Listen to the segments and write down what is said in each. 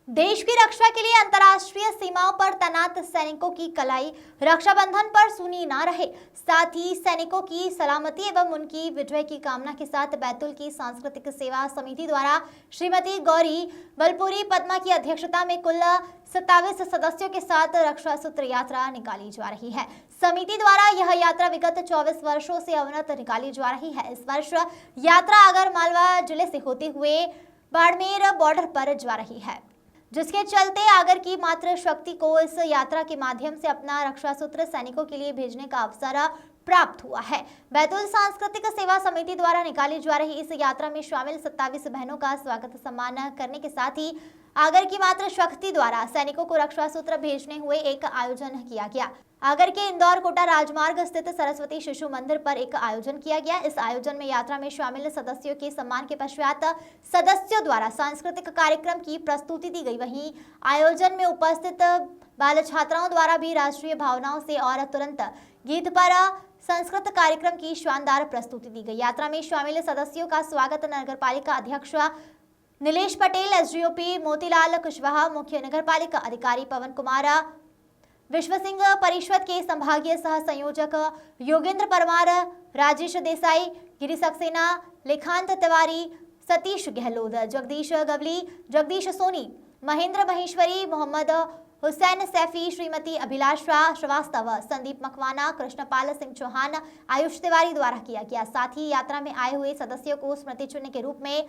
देश की रक्षा के लिए अंतर्राष्ट्रीय सीमाओं पर तैनात सैनिकों की कलाई रक्षाबंधन पर सूनी ना रहे। साथ ही सैनिकों की सलामती एवं उनकी विजय की कामना के साथ बैतूल की सांस्कृतिक सेवा समिति द्वारा श्रीमती गौरी बलपुरी पद्मा की अध्यक्षता में कुल 27 सदस्यों के साथ रक्षा सूत्र यात्रा निकाली जा रही है। समिति द्वारा यह यात्रा विगत 24 वर्षों से अविरत निकाली जा रही है। इस वर्ष यात्रा आगरमालवा जिले से होते हुए बाड़मेर बॉर्डर पर जा रही है, जिसके चलते आगर की मातृ शक्ति को इस यात्रा के माध्यम से अपना रक्षा सूत्र सैनिकों के लिए भेजने का अवसर प्राप्त हुआ है। बैतूल सांस्कृतिक सेवा समिति द्वारा निकाली जा रही इस यात्रा में शामिल 27 बहनों का स्वागत सम्मान करने के साथ ही आगर की मातृ शक्ति द्वारा सैनिकों को रक्षा सूत्र भेजने हुए एक आयोजन किया गया। आगर के इंदौर कोटा राजमार्ग स्थित सरस्वती शिशु मंदिर पर एक आयोजन किया गया। इस आयोजन में यात्रा में शामिल सदस्यों के सम्मान के पश्चात सदस्यों द्वारा सांस्कृतिक कार्यक्रम की प्रस्तुति दी गई। वहीं आयोजन में उपस्थित बाल छात्राओं द्वारा भी राष्ट्रीय भावनाओं से और तुरंत गीत पर संस्कृत कार्यक्रम की शानदार प्रस्तुति दी गई। यात्रा में शामिल सदस्यों का स्वागत नगरपालिका अध्यक्ष नीलेश पटेल, एसडीओपी मोतीलाल कुशवाहा, मुख्य नगरपालिका अधिकारी पवन कुमार, विश्व सिंह परिषद के संभागीय सह संयोजक योगेंद्र परमार, राजेश देसाई, गिरी सक्सेना, लेखांत तिवारी, सतीश गहलोत, जगदीश गवली, जगदीश सोनी, महेंद्र महेश्वरी, मोहम्मद हुसैन सैफी, श्रीमती अभिलाषा श्रीवास्तव, संदीप मकवाना, कृष्णपाल सिंह चौहान, आयुष तिवारी द्वारा किया गया। साथ ही यात्रा में आए हुए सदस्यों को स्मृति चिन्ह के रूप में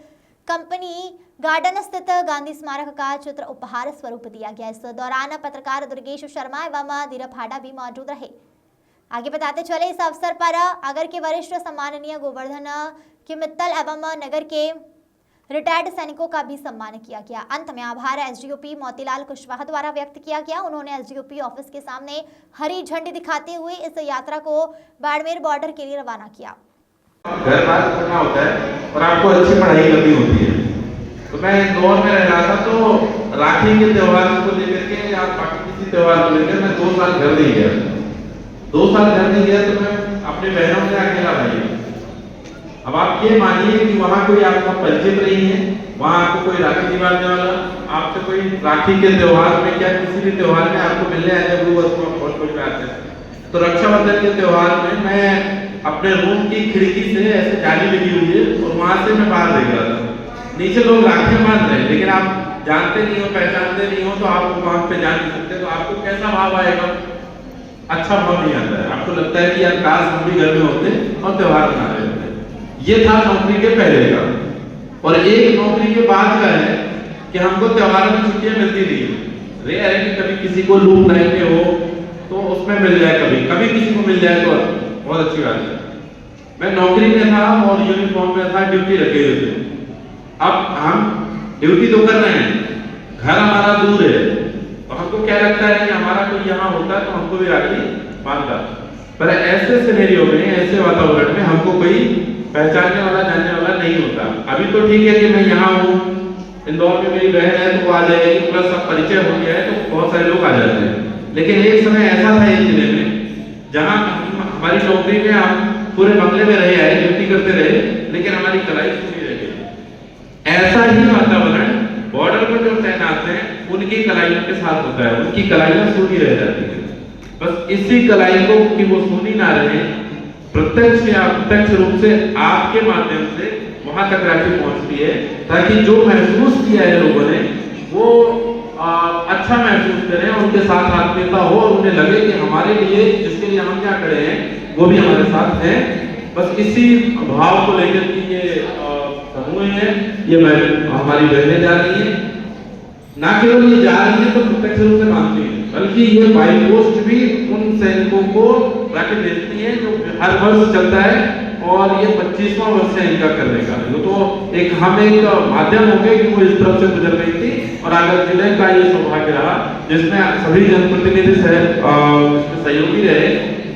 कंपनी गार्डन स्थित गांधी स्मारक का चित्र उपहार स्वरूप दिया गया। इस दौरान पत्रकार दुर्गेश शर्मा एवं धीरप हाडा भी मौजूद रहे। आगे बताते चले, इस अवसर पर आगर के वरिष्ठ सम्माननीय गोवर्धन के मित्तल एवं नगर के रिटायर्ड सैनिकों का भी सम्मान किया गया। अंत में आभार एसडीओपी मोतीलाल कुशवाहा द्वारा व्यक्त किया गया। उन्होंने एसडीओपी ऑफिस के सामने हरी झंडी दिखाते हुए इस यात्रा को बाड़मेर बॉर्डर के लिए रवाना किया। घर बार करना होता है और आपको अच्छी पढ़ाई करनी होती है। तो मैं इंदौर में रह रहा था, तो राखी के त्योहार को लेकर के या बाकी किसी त्योहार को लेकर मैं 2 साल घर नहीं गया। 2 साल घर नहीं गया तो मैं अपने बहनों से अकेला भाई। अब आप ये मानिए कि वहाँ कोई आपका परिचित नहीं है, वहाँ आपको कोई राखी नहीं बांधने वाला, आपसे कोई राखी के त्योहार में क्या किसी भी त्योहार में आपको मिलने आएगा वो बहुत कोई बात है। तो रक्षाबंधन के त्योहार में मैं अपने रूम की खिड़की से ऐसे जाली लगी हुई है और वहां से मैं बाहर देख रहा था। नीचे लोग राखी बांध रहे हैं, लेकिन आप जानते नहीं हो, पहचानते नहीं हो, तो आप वहां पे जा नहीं सकते। तो आपको कैसा भाव आएगा? अच्छा भाव नहीं आता है। आपको लगता है कि यार काश हम भी घर में होते और त्योहार मना रहे होते। ये था नौकरी के पहले का। और एक नौकरी के बाद का है कि हमको त्योहारों में छुट्टियां मिलती नहीं। रेयर है कि कभी किसी को लूप नाइट में हो तो उसमें मिल जाए, कभी किसी को मिल जाए तो बहुत अच्छी बात है। मैं नौकरी में था और यूनिफॉर्म में था, ड्यूटी रखे हुए थे। अब हम ड्यूटी तो कर रहे हैं, घर हमारा दूर है, तो हमको क्या लगता है कि हमारा कोई यहाँ होता तो हमको भी राखी बांधता। पर ऐसे सिनेरियो में, ऐसे वातावरण में हमको कोई पहचानने वाला, जानने वाला नहीं होता। अभी तो ठीक है कि मैं यहाँ हूँ, इंदौर में मेरी बहन है तो वो आ जाएगी, प्लस अब परिचय हो गया है तो बहुत सारे लोग आ जाते हैं। लेकिन एक समय ऐसा था इस जिले में जहाँ हमारी नौकरी में हम पूरे बंगले में रहे आए, ड्यूटी करते रहे, लेकिन हमारी कलाई छूटी रह गई। ऐसा ही वातावरण बॉर्डर पर जो तैनात हैं उनकी कलाइयों के साथ होता है, उनकी कलाइयां सूनी रह जाती है। बस इसी कलाई को कि वो सूनी ना रहे, प्रत्यक्ष या अप्रत्यक्ष रूप से आपके माध्यम से वहां तक राखी पहुंचती है, ताकि जो महसूस किया है लोगों ने वो अच्छा महसूस करें, उनके साथ आत्मीयता हो और उन्हें लगे कि हमारे लिए, जिसके लिए हम क्या खड़े हैं, वो भी हमारे साथ हैं। बस इसी भाव को लेकर कि ये समूह है, ये हमारी बहनें जा रही हैं। ना केवल ये जा रही है तो प्रत्यक्ष रूप से मानती है, बल्कि ये बाई पोस्ट भी उन सैनिकों को राखी भेजती है जो हर वर्ष चलता है। और ये 25वां वर्ष है इनका करने का। तो एक हम एक माध्यम हो गए कि वो इस तरफ से गुजर रही थी और आगर जिले का ये सौभाग्य रहा जिसमें सभी जनप्रतिनिधि सहयोगी रहे।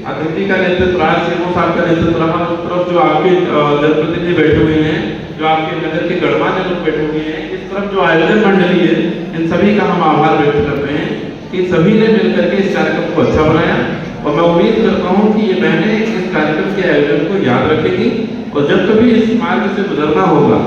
अतिथि का नेतृत्व रहा, सीएमओ साहब का नेतृत्व रहा, उस तरफ जो आपके जनप्रतिनिधि बैठे हुए हैं, जो आपके नगर के गणमान्य लोग बैठे हुए हैं, इस तरफ जो आयोजन मंडली है, इन सभी का हम आभार व्यक्त करते हैं कि सभी ने मिलकर के इस कार्यक्रम को अच्छा बनाया। और मैं उम्मीद करता हूँ कि ये बहनें इस कार्यक्रम के आयोजन को याद रखेगी और जब कभी इस मार्ग से गुजरना होगा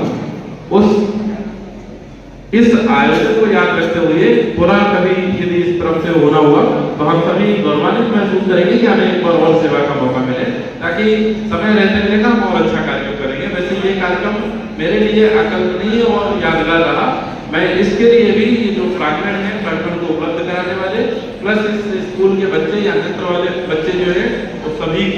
इस आयोजन को याद रखते हुए पुनः कभी यदि इस तरफ से होना हुआ तो हम सभी गौरवान्वित महसूस करेंगे कि हमें एक बार और सेवा का मौका मिले, ताकि समय रहते रहते हम और अच्छा कार्यक्रम करेंगे। वैसे ये कार्यक्रम मेरे लिए अकल्पनीय और यादगार रहा। मैं इसके लिए भी जो प्रांगण है, प्रांगण को उपलब्ध कराने वाले प्लस इस स्कूल के बच्चे या नेत्र वाले बच्चे जो है वो सभी